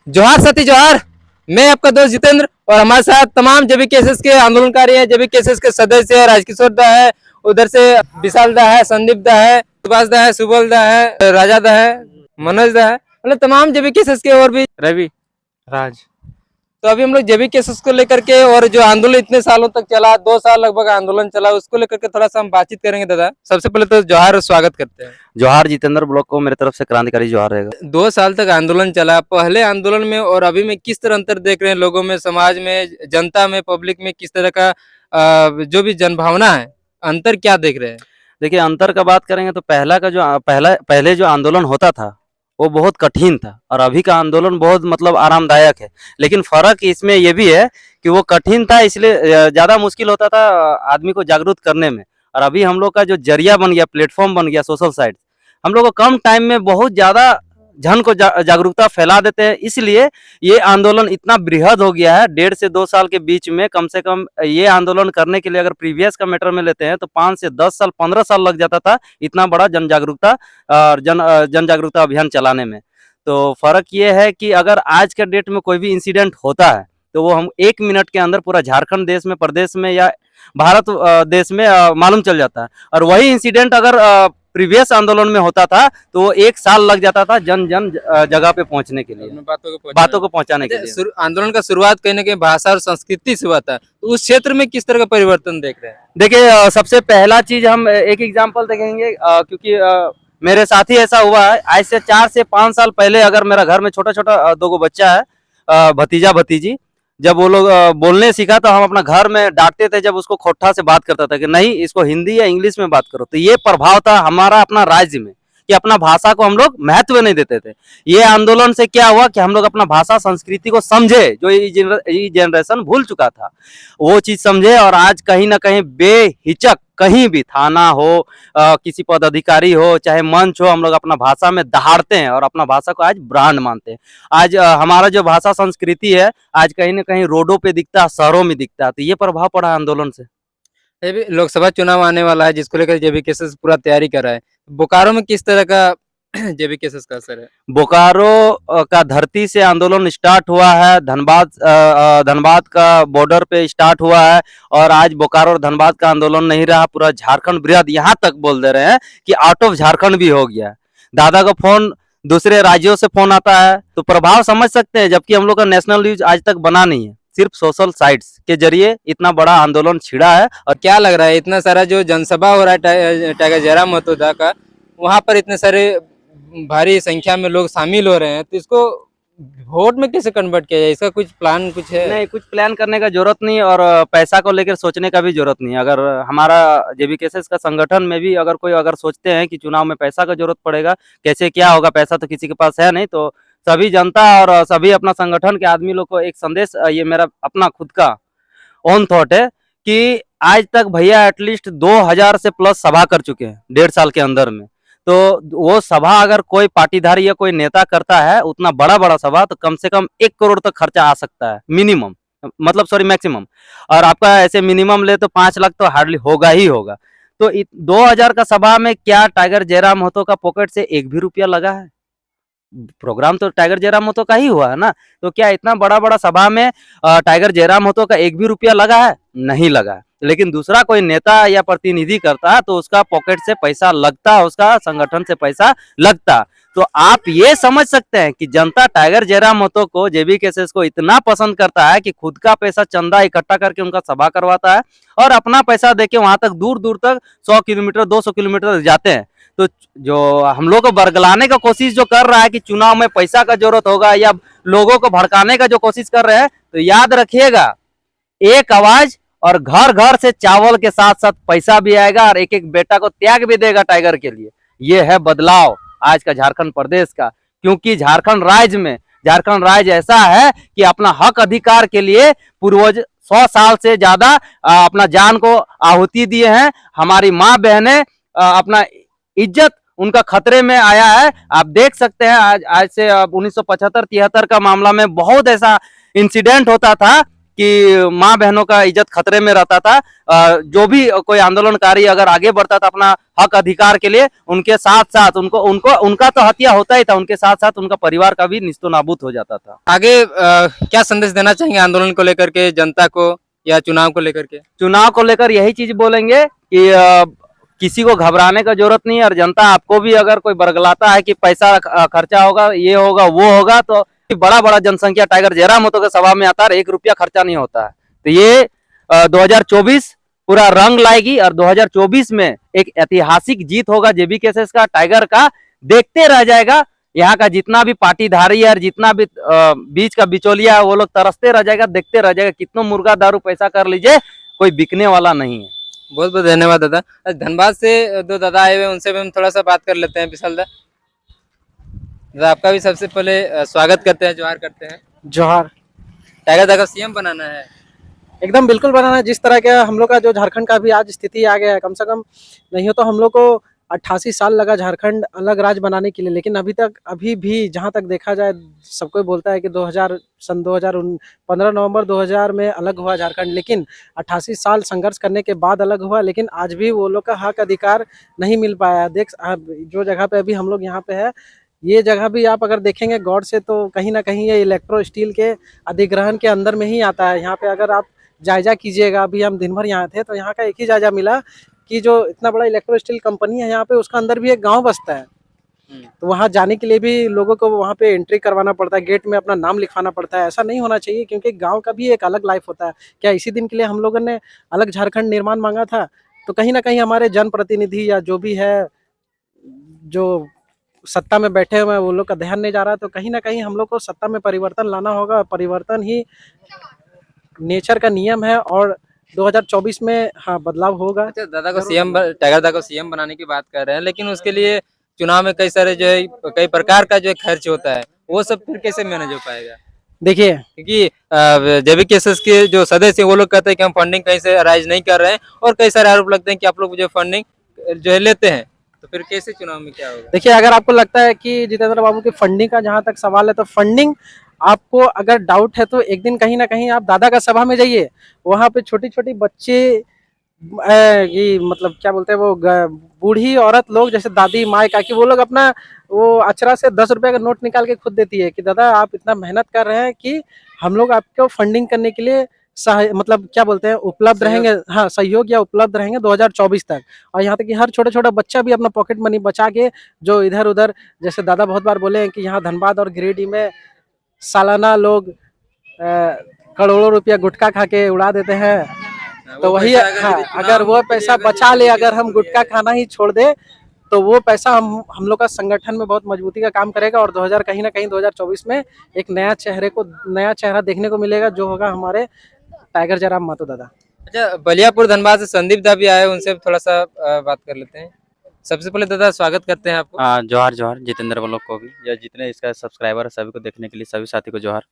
जोहार सती जोहार। मैं आपका दोस्त जितेंद्र और हमारे साथ तमाम जेबी केसेस के आंदोलनकारी हैं, जेबी केसेस के सदस्य है, राजकिशोर दा है, उधर से विशाल दा है, संदीप दा है, सुभाष दा है, सुबल दा है, राजा दा है, मनोज दा है, मतलब तमाम जेबी केसेस के और भी रवि राज। तो अभी हम लोग जेबी केसेस को लेकर के और जो आंदोलन इतने सालों तक चला, 2 साल लगभग आंदोलन चला, उसको लेकर के थोड़ा सा हम बातचीत करेंगे। दादा सबसे पहले तो जोहार और स्वागत करते हैं। जोहार जितेंद्र ब्लॉक को मेरे तरफ से क्रांतिकारी जोहार रहेगा। 2 साल तक आंदोलन चला, पहले आंदोलन में और अभी में किस तरह अंतर देख रहे हैं? लोगों में, समाज में, जनता में, पब्लिक में किस तरह का जो भी जनभावना है, अंतर क्या देख रहे हैं? देखिए, अंतर का बात करेंगे तो पहले जो आंदोलन होता था वो बहुत कठिन था और अभी का आंदोलन बहुत मतलब आरामदायक है। लेकिन फर्क इसमें ये भी है कि वो कठिन था इसलिए ज्यादा मुश्किल होता था आदमी को जागरूक करने में, और अभी हम लोग का जो जरिया बन गया, प्लेटफॉर्म बन गया सोशल साइट, हम लोग को कम टाइम में बहुत ज्यादा जन को जागरूकता फैला देते हैं। इसलिए ये आंदोलन इतना बृहद हो गया है। 1.5 से 2 साल के बीच में कम से कम ये आंदोलन करने के लिए अगर प्रीवियस का मैटर में लेते हैं तो 5 से 10 साल 15 साल लग जाता था इतना बड़ा जन जागरूकता और जन जागरूकता अभियान चलाने में। तो फर्क ये है कि अगर आज के डेट में कोई भी इंसिडेंट होता है तो वो हम 1 मिनट के अंदर पूरा झारखंड देश में, प्रदेश में या भारत देश में मालूम चल जाता है। और वही इंसिडेंट अगर प्रीवियस आंदोलन में होता था तो वो 1 साल लग जाता था जन जगह पे पहुंचने के लिए, बातों को पहुंचाने के लिए। आंदोलन का शुरुआत कहीं ना कहीं भाषा और संस्कृति से हुआ था, तो उस क्षेत्र में किस तरह का परिवर्तन देख रहे हैं? देखिए, सबसे पहला चीज हम एक एग्जांपल देखेंगे, क्योंकि मेरे साथ ही ऐसा हुआ है। आज से 4 से 5 साल पहले अगर मेरा घर में छोटा छोटा 2 बच्चा है, भतीजा भतीजी, जब वो लोग बोलने सीखा तो हम अपना घर में डांटते थे जब उसको खोट्ठा से बात करता था कि नहीं, इसको हिंदी या इंग्लिश में बात करो। तो ये प्रभाव था हमारा अपना राज्य में कि अपना भाषा को हम लोग महत्व नहीं देते थे। ये आंदोलन से क्या हुआ कि हम लोग अपना भाषा संस्कृति को समझे, जो ये जनरेशन भूल चुका था वो चीज समझे, और आज कहीं ना कहीं बेहिचक कहीं भी थाना हो, किसी पदाधिकारी हो, चाहे मंच हो, हम लोग अपना भाषा में दहाड़ते हैं और अपना भाषा को आज ब्रांड मानते हैं। आज हमारा जो भाषा संस्कृति है आज कहीं ना कहीं रोडों पे दिखता है, शहरों में दिखता है। तो ये प्रभाव पड़ा आंदोलन से। ये भी लोकसभा चुनाव आने वाला है जिसको लेकर जेबी केसेस पूरा तैयारी कर रहा है। बोकारो में किस तरह का जेबी केसेस का असर है? बोकारो का धरती से आंदोलन स्टार्ट हुआ है, धनबाद का बॉर्डर पे स्टार्ट हुआ है, और आज बोकारो और धनबाद का आंदोलन नहीं रहा, पूरा झारखंड बृहद, यहाँ तक बोल दे रहे हैं कि आउट ऑफ झारखंड भी हो गया है। दादा का फोन दूसरे राज्यों से फोन आता है तो प्रभाव समझ सकते हैं, जबकि हम लोग का नेशनल न्यूज आज तक बना नहीं है, सिर्फ सोशल साइट्स के जरिए इतना बड़ा आंदोलन छिड़ा है। और क्या लग रहा है, इतना सारा जो जनसभा हो रहा है टाइगर जयराम महतोदा का, वहां पर इतने सारे भारी संख्या में लोग शामिल हो रहे हैं, तो इसको वोट में कैसे कन्वर्ट किया जाए? इसका कुछ प्लान कुछ है? नहीं, कुछ प्लान करने का जरूरत नहीं, और पैसा को लेकर सोचने का भी जरूरत नहीं। अगर हमारा जेबी केसेस का संगठन में भी अगर कोई अगर सोचते हैं कि चुनाव में पैसा का जरूरत पड़ेगा, कैसे क्या होगा, पैसा तो किसी के पास है नहीं, तो सभी जनता और सभी अपना संगठन के आदमी लोग को एक संदेश, ये मेरा अपना खुद का ओन थॉट है कि आज तक भैया एटलीस्ट 2000 से प्लस सभा कर चुके हैं 1.5 साल के अंदर में। तो वो सभा अगर कोई पाटीदारी या कोई नेता करता है उतना बड़ा बड़ा सभा, तो कम से कम 1 करोड़ तक खर्चा आ सकता है मिनिमम, मतलब सॉरी मैक्सिमम। और आपका ऐसे मिनिमम ले तो 5 लाख तो हार्डली होगा ही होगा। तो 2000 का सभा में क्या टाइगर जयराम महतो का पॉकेट से 1 भी रुपया लगा है? प्रोग्राम तो टाइगर जयराम महतो का ही हुआ है ना। तो क्या इतना बड़ा बड़ा सभा में टाइगर जयराम महतो का 1 भी रुपया लगा है? नहीं लगा है। लेकिन दूसरा कोई नेता या प्रतिनिधि करता है तो उसका पॉकेट से पैसा लगता, उसका संगठन से पैसा लगता। तो आप ये समझ सकते हैं कि जनता टाइगर जयराम महतो को, जेबी केसेस को इतना पसंद करता है कि खुद का पैसा चंदा इकट्ठा करके उनका सभा करवाता है, और अपना पैसा देके वहां तक दूर दूर तक 100 किलोमीटर 200 किलोमीटर जाते हैं। तो जो हम लोग को बरगलाने का कोशिश जो कर रहा है कि चुनाव में पैसा का जरूरत होगा या लोगों को भड़काने का जो कोशिश कर रहे हैं, तो याद रखिएगा, एक आवाज और घर घर से चावल के साथ साथ पैसा भी आएगा, और एक एक बेटा को त्याग भी देगा टाइगर के लिए। ये है बदलाव आज का झारखंड प्रदेश का, क्योंकि झारखंड राज्य ऐसा है कि अपना हक अधिकार के लिए पूर्वज 100 साल से ज्यादा अपना जान को आहुति दिए हैं। हमारी माँ बहनें अपना इज्जत उनका खतरे में आया है। आप देख सकते हैं आज से 1975-73 का मामला में बहुत ऐसा इंसिडेंट होता था कि माँ बहनों का इज्जत खतरे में रहता था। जो भी कोई आंदोलनकारी अगर आगे बढ़ता था अपना हक अधिकार के लिए, उनके साथ साथ उनको उनको उनका तो हत्या होता ही था, उनके साथ साथ उनका परिवार का भी निस्तो नाबूद हो जाता था। आगे क्या संदेश देना चाहेंगे आंदोलन को लेकर के जनता को या चुनाव को लेकर के? चुनाव को लेकर यही चीज बोलेंगे कि किसी को घबराने का जरूरत नहीं है, और जनता आपको भी अगर कोई बरगलाता है कि पैसा खर्चा होगा, ये होगा वो होगा, तो बड़ा बड़ा जनसंख्या टाइगर जयराम होतो के सभा में आता है, 1 रुपया खर्चा नहीं होता है। तो ये 2024 पूरा रंग लाएगी, और 2024 में एक ऐतिहासिक जीत होगा जेबी केसेस का, टाइगर का। देखते रह जाएगा यहाँ का जितना भी पाटीधारी है और जितना भी बीच का बिचौलिया है, वो लोग तरसते रह जाएगा, देखते रह जाएगा। कितना मुर्गा दारू पैसा कर लीजिए, कोई बिकने वाला नहीं है। बहुत बहुत धन्यवाद दादा। धनबाद से दो दादा आए हुए, उनसे भी हम थोड़ा सा बात कर लेते हैं। विशाल दा, दादा आपका भी सबसे पहले स्वागत करते हैं, जोहार करते हैं। जोहार। टाइगर दा को सीएम बनाना है। एकदम बिल्कुल बनाना है। जिस तरह का हम लोग का जो झारखंड का भी आज स्थिति आ गया है, कम से कम नहीं हो तो हम लोग को 88 साल लगा झारखंड अलग राज्य बनाने के लिए, लेकिन अभी भी जहां तक देखा जाए, सब कोई बोलता है कि 15 नवंबर 2000 में अलग हुआ झारखंड, लेकिन 88 साल संघर्ष करने के बाद अलग हुआ, लेकिन आज भी वो लोग का हक अधिकार नहीं मिल पाया। जो जगह पे अभी हम लोग यहाँ पे है, ये जगह भी आप अगर देखेंगे गौर से तो कहीं ना कहीं ये इलेक्ट्रो स्टील के अधिग्रहण के अंदर में ही आता है। यहाँ पे अगर आप जायजा कीजिएगा, अभी हम दिन भर यहाँ थे तो यहाँ का एक ही जायजा मिला कि जो इतना बड़ा इलेक्ट्रो स्टील कंपनी है यहाँ पे, उसका अंदर भी एक गांव बसता है। तो वहाँ जाने के लिए भी लोगों को वहाँ पे एंट्री करवाना पड़ता है, गेट में अपना नाम लिखवाना पड़ता है। ऐसा नहीं होना चाहिए, क्योंकि गांव का भी एक अलग लाइफ होता है। क्या इसी दिन के लिए हम लोगों ने अलग झारखंड निर्माण मांगा था? तो कहीं ना कहीं हमारे जनप्रतिनिधि या जो भी है, जो सत्ता में बैठे हुए हैं, वो लोग का ध्यान नहीं जा रहा। तो कहीं ना कहीं हम लोग को सत्ता में परिवर्तन लाना होगा। परिवर्तन ही नेचर का नियम है, और 2024 में हाँ बदलाव होगा। अच्छा, दादा को सीएम, टाइगर दा को सीएम बनाने की बात कर रहे हैं, लेकिन उसके लिए चुनाव में कई सारे जो है, कई प्रकार का जो खर्च होता है, वो सब फिर कैसे मैनेज हो पाएगा? देखिए, क्योंकि जेबी केसेस के जो सदस्य हैं, वो लोग कहते हैं कि हम फंडिंग कहीं से अराइज नहीं कर रहे हैं, और कई सारे आरोप लगते हैं कि आप लोग जो फंडिंग जो है लेते हैं, तो फिर कैसे चुनाव में क्या होगा? देखिए, अगर आपको लगता है कि जितेंद्र बाबू की फंडिंग का जहां तक सवाल है, तो फंडिंग आपको अगर डाउट है तो एक दिन कहीं ना कहीं आप दादा का सभा में जाइए। वहां पे छोटी छोटी बच्चे, ये मतलब क्या बोलते हैं, वो बूढ़ी औरत लोग, जैसे दादी माँ काकी, वो लोग अपना वो अचरा से 10 रुपए का नोट निकाल के खुद देती है कि दादा आप इतना मेहनत कर रहे हैं कि हम लोग आपको फंडिंग करने के लिए मतलब क्या बोलते हैं, उपलब्ध रहेंगे। हाँ, सहयोग या उपलब्ध रहेंगे 2024 तक। और यहाँ तक कि हर छोटे छोटा बच्चा भी अपना पॉकेट मनी बचा के, जो इधर उधर, जैसे दादा बहुत बार बोले हैं कि यहाँ धनबाद और गिरिडीह में सालाना लोग करोड़ों रुपया गुटखा खा के उड़ा देते हैं। तो वही, हाँ, अगर वो पैसा बचा ले, अगर हम गुटखा खाना ही छोड़ दे, तो वो पैसा हम लोग का संगठन में बहुत मजबूती का काम करेगा। और 2000 कहीं ना कहीं 2024 में एक नया चेहरा देखने को मिलेगा, जो होगा हमारे टाइगर जयराम महतो दादा। अच्छा, बलियापुर धनबाद से संदीप दा भी आए, उनसे थोड़ा सा बात कर लेते हैं। सबसे पहले दादा स्वागत करते हैं आपको। जोहार जोहार जितेंद्र वालों को भी, या जितने इसका सब्सक्राइबर है सभी को देखने के लिए सभी साथी को जोहार।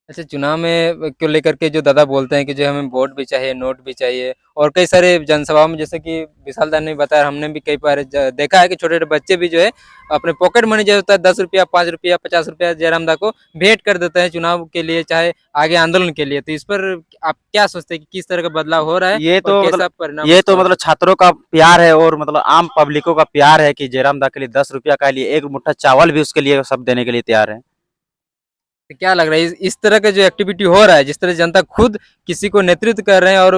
अच्छा, चुनाव में क्यों लेकर के जो दादा बोलते हैं कि जो हमें वोट भी चाहिए, नोट भी चाहिए, और कई सारे जनसभाओं में, जैसे कि विशाल दा ने बताया, हमने भी कई बार देखा है कि छोटे छोटे बच्चे भी जो है अपने पॉकेट मनी जो होता है 10 रुपया, 5 रुपया, 50 रुपया जयराम दा को भेंट कर देते हैं चुनाव के लिए, चाहे आगे आंदोलन के लिए। तो इस पर आप क्या सोचते हैं कि किस तरह का बदलाव हो रहा है? ये तो और कैसा मतलब परिणाम ये तो उसका? मतलब छात्रों का प्यार है, और मतलब आम पब्लिकों का प्यार है कि जयराम दा के लिए 10 रुपया का लिए एक मुट्ठा चावल भी उसके लिए सब देने के लिए तैयार है। तो क्या लग रहा है इस तरह का जो एक्टिविटी हो रहा है, जिस तरह जनता खुद किसी को नेतृत्व कर रहे हैं, और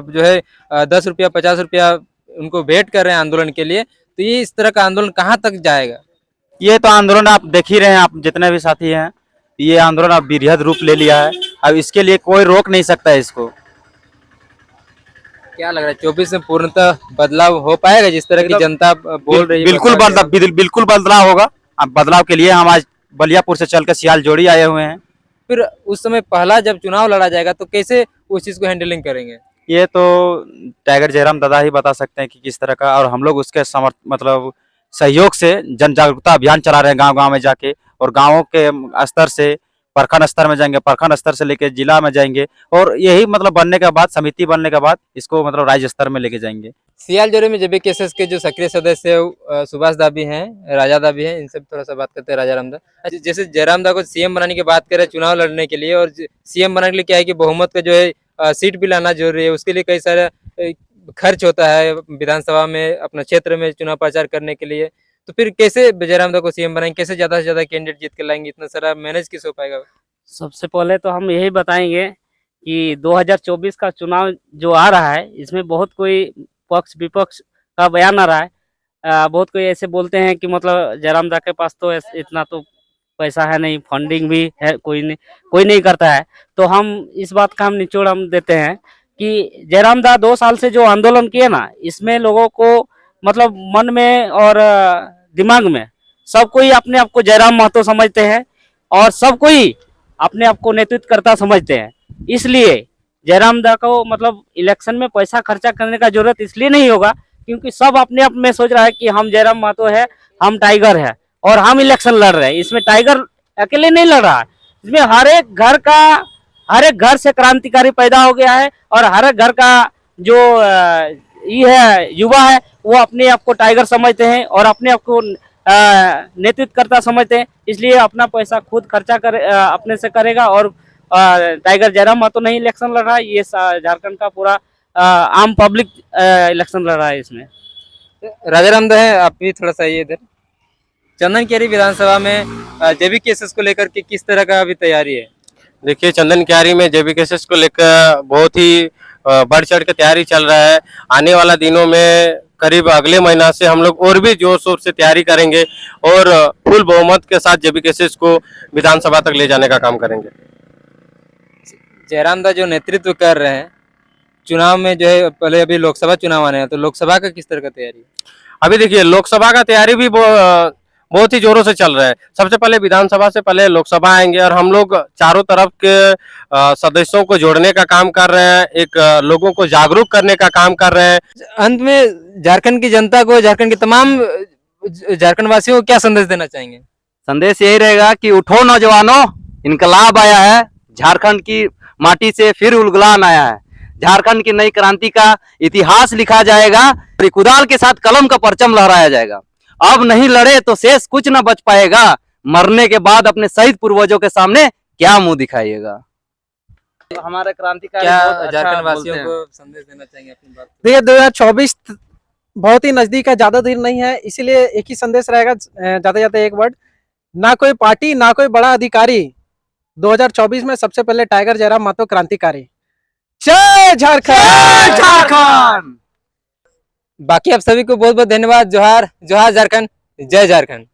जो है 10 रुपया, 50 रुपया उनको भेंट कर रहे हैं आंदोलन के लिए, तो ये इस तरह का आंदोलन कहाँ तक जाएगा? ये तो आंदोलन आप देख ही रहे हैं, आप जितने भी साथी हैं, ये आंदोलन अब बृहद रूप ले लिया है। अब इसके लिए कोई रोक नहीं सकता है इसको। क्या लग रहा है 24 में पूर्णतः बदलाव हो पाएगा, जिस तरह की जनता बोल रही है? बिल्कुल बदलाव होगा। अब बदलाव के लिए हम आज बलियापुर से चलकर सियाल जोड़ी आए हुए हैं। फिर उस समय पहला जब चुनाव लड़ा जाएगा, तो कैसे उस चीज को हैंडलिंग करेंगे? ये तो टाइगर जयराम दादा ही बता सकते हैं कि किस तरह का, और हम लोग उसके मतलब सहयोग से जन जागरूकता अभियान चला रहे हैं गांव गांव में जाके, और गांवों के स्तर से प्रखंड स्तर में जाएंगे, प्रखंड स्तर से लेके जिला में जाएंगे, और यही मतलब बनने के बाद, समिति बनने के बाद इसको मतलब राज्य स्तर में लेके जाएंगे। सियाल जोड़े में जेबीकेएसएस के जो सक्रिय सदस्य है सुभाष दा भी हैं, राजा दा भी हैं, इनसे भी थोड़ा सा बात करते हैं। राजा राम दा, अच्छा, जैसे जयराम दा को सीएम बनाने की बात करें चुनाव लड़ने के लिए, और सीएम बनाने के लिए क्या है कि बहुमत का जो है सीट भी लाना जरूरी है, उसके लिए कई सारे खर्च होता है विधानसभा में अपना क्षेत्र में चुनाव प्रचार करने के लिए। तो फिर कैसे जयराम दा को सीएम बनाएंगे, कैसे ज्यादा से ज्यादा कैंडिडेट जीत के लाएंगे, इतना सारा मैनेज किस हो पाएगा? सबसे पहले तो हम यही बताएंगे कि 2024 का चुनाव जो आ रहा है इसमें बहुत कोई पक्ष विपक्ष का बयान आ रहा है। बहुत कोई ऐसे बोलते हैं कि मतलब जयराम दा के पास तो इतना तो पैसा है नहीं, फंडिंग भी है कोई नहीं करता है। तो हम इस बात का हम निचोड़ हम देते हैं कि जयराम दा 2 साल से जो आंदोलन किए ना, इसमें लोगों को मतलब मन में और दिमाग में सब कोई अपने आप को जयराम महतो समझते हैं और सब कोई अपने आप को नेतृत्व करता समझते हैं। इसलिए जयराम दा को मतलब इलेक्शन में पैसा खर्चा करने का जरूरत इसलिए नहीं होगा क्योंकि सब अपने आप में सोच रहा है कि हम जयराम महतो है, हम टाइगर है और हम इलेक्शन लड़ रहे हैं। इसमें टाइगर अकेले नहीं लड़ रहा है, इसमें हर एक घर से क्रांतिकारी पैदा हो गया है और हर एक घर का जो ये है युवा है वो अपने आप को टाइगर समझते हैं और अपने आप को नेतृत्व करता समझते हैं। इसलिए अपना पैसा खुद खर्चा अपने से करेगा और टाइगर जयराम महतो नहीं इलेक्शन लड़ रहा है, ये झारखंड का पूरा आम पब्लिक इलेक्शन लड़ रहा है इसमें। राजा राम दा है, आप भी थोड़ा सा ये इधर चंदन क्यारी विधानसभा में जेबीकेएसएस को लेकर के किस तरह का अभी तैयारी है? देखिए, चंदन क्यारी में जेबीकेएसएस को लेकर बहुत ही बढ़ चढ़ के तैयारी चल रहा है। आने वाला दिनों में करीब अगले महीना से हम लोग और भी जोर शोर से तैयारी करेंगे और फुल बहुमत के साथ जेबीकेएसएस को विधानसभा तक ले जाने का काम करेंगे। जयराम दा जो नेतृत्व कर रहे हैं चुनाव में, जो है पहले अभी लोकसभा चुनाव आने हैं, तो लोकसभा का किस तरह का तैयारी है? अभी देखिए, लोकसभा का तैयारी भी बहुत ही जोरों से चल रहा है। सबसे पहले विधानसभा से पहले लोकसभा आएंगे और हम लोग चारों तरफ के सदस्यों को जोड़ने का काम कर रहे हैं, एक लोगों को जागरूक करने का काम कर रहे हैं। अंत में झारखंड की जनता को, झारखंड के तमाम झारखंड वासियों को क्या संदेश देना चाहेंगे? संदेश यही रहेगा कि उठो नौजवानों, इनकलाब आया है, झारखंड की माटी से फिर उलगुलान आया है। झारखंड की नई क्रांति का इतिहास लिखा जाएगा, कुदाल के साथ कलम का परचम लहराया जाएगा। अब नहीं लड़े तो शेष कुछ न बच पाएगा, मरने के बाद अपने शहीद पूर्वजों के सामने क्या मुंह दिखाइएगा। तो हमारे क्रांतिकारी क्या बहुत अच्छा झारखंड बोलते वासियों हैं। को संदेश देना चाहेंगे अपनी बात? देखिए 2024 बहुत ही नजदीक है, ज्यादा देर नहीं है, इसीलिए एक ही संदेश रहेगा, जाते जाते एक वर्ड, ना कोई पार्टी ना कोई बड़ा अधिकारी, 2024 में सबसे पहले टाइगर जयराम महतो क्रांतिकारी। जय झारखंड। झारखंड। बाकी आप सभी को बहुत बहुत धन्यवाद। जोहार जोहार झारखंड, जय झारखंड।